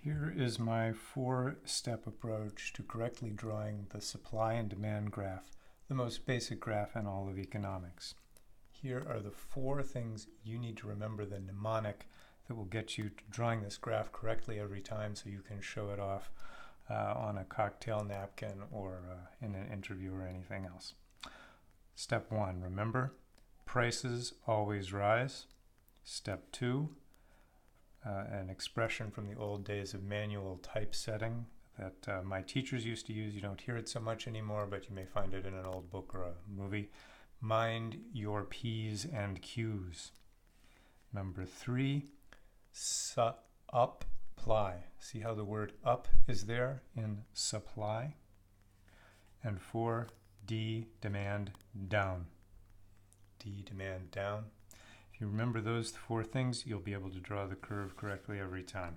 Here is my four-step approach to correctly drawing the supply and demand graph, the most basic graph in all of economics. Here are the four things you need to remember, the mnemonic that will get you to drawing this graph correctly every time so you can show it off on a cocktail napkin or in an interview or anything else. Step 1, remember, prices always rise. Step 2, an expression from the old days of manual typesetting that my teachers used to use. You don't hear it so much anymore, but you may find it in an old book or a movie. Mind your P's and Q's. Number 3, apply. See how the word up is there in supply? And 4, demand down. Demand down. If you remember those four things, you'll be able to draw the curve correctly every time.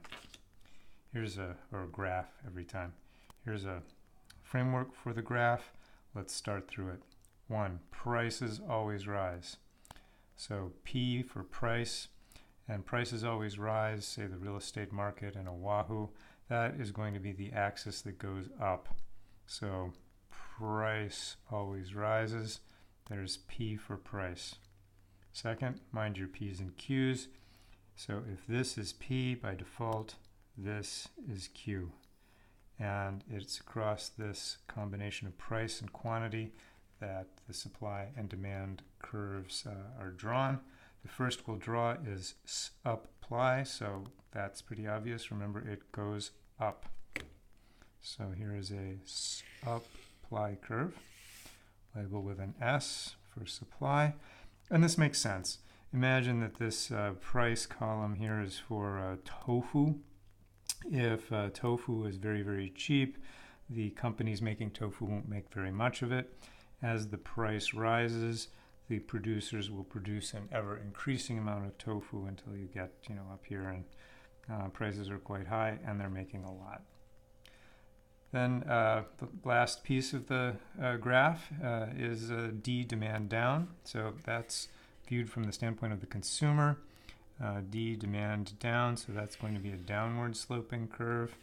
Or a graph every time. Here's a framework for the graph. Let's start through it. 1, prices always rise. So P for price, and prices always rise, say the real estate market in Oahu, that is going to be the axis that goes up. So price always rises. There's P for price. Second, mind your P's and Q's. So if this is P, by default, this is Q. And it's across this combination of price and quantity that the supply and demand curves are drawn. The first we'll draw is apply, so that's pretty obvious. Remember, it goes up. So here is a apply curve, label with an S for supply. And this makes sense. Imagine that this price column here is for tofu. If tofu is very, very cheap, the companies making tofu won't make very much of it. As the price rises, the producers will produce an ever-increasing amount of tofu until you get, up here and prices are quite high and they're making a lot. Then the last piece of the graph is demand down. So that's viewed from the standpoint of the consumer. Demand down, so that's going to be a downward sloping curve.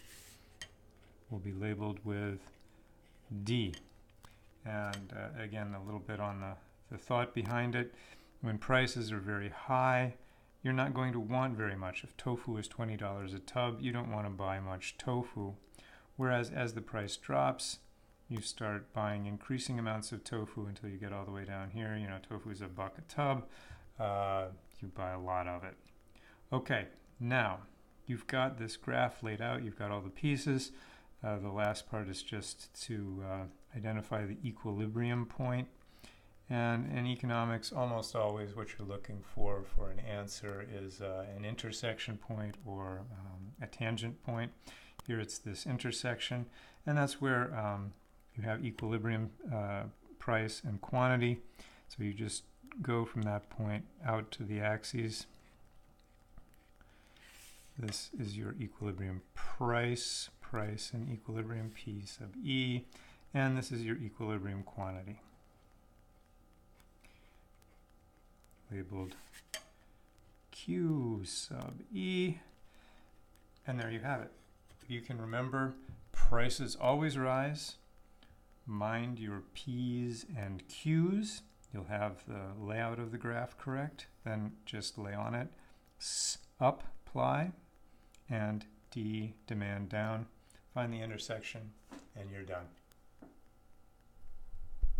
Will be labeled with D. And again, a little bit on the thought behind it. When prices are very high, you're not going to want very much. If tofu is $20 a tub, you don't want to buy much tofu. Whereas as the price drops, you start buying increasing amounts of tofu until you get all the way down here. Tofu is $1 a tub. You buy a lot of it. Okay, now you've got this graph laid out. You've got all the pieces. The last part is just to identify the equilibrium point. And in economics, almost always what you're looking for an answer is an intersection point or a tangent point. Here it's this intersection, and that's where you have equilibrium price and quantity. So you just go from that point out to the axes. This is your equilibrium price and equilibrium P sub E, and this is your equilibrium quantity, labeled Q sub E, and there you have it. You can remember prices always rise. Mind your P's and Q's. You'll have the layout of the graph correct. Then just lay on it. Apply and demand down. Find the intersection and you're done.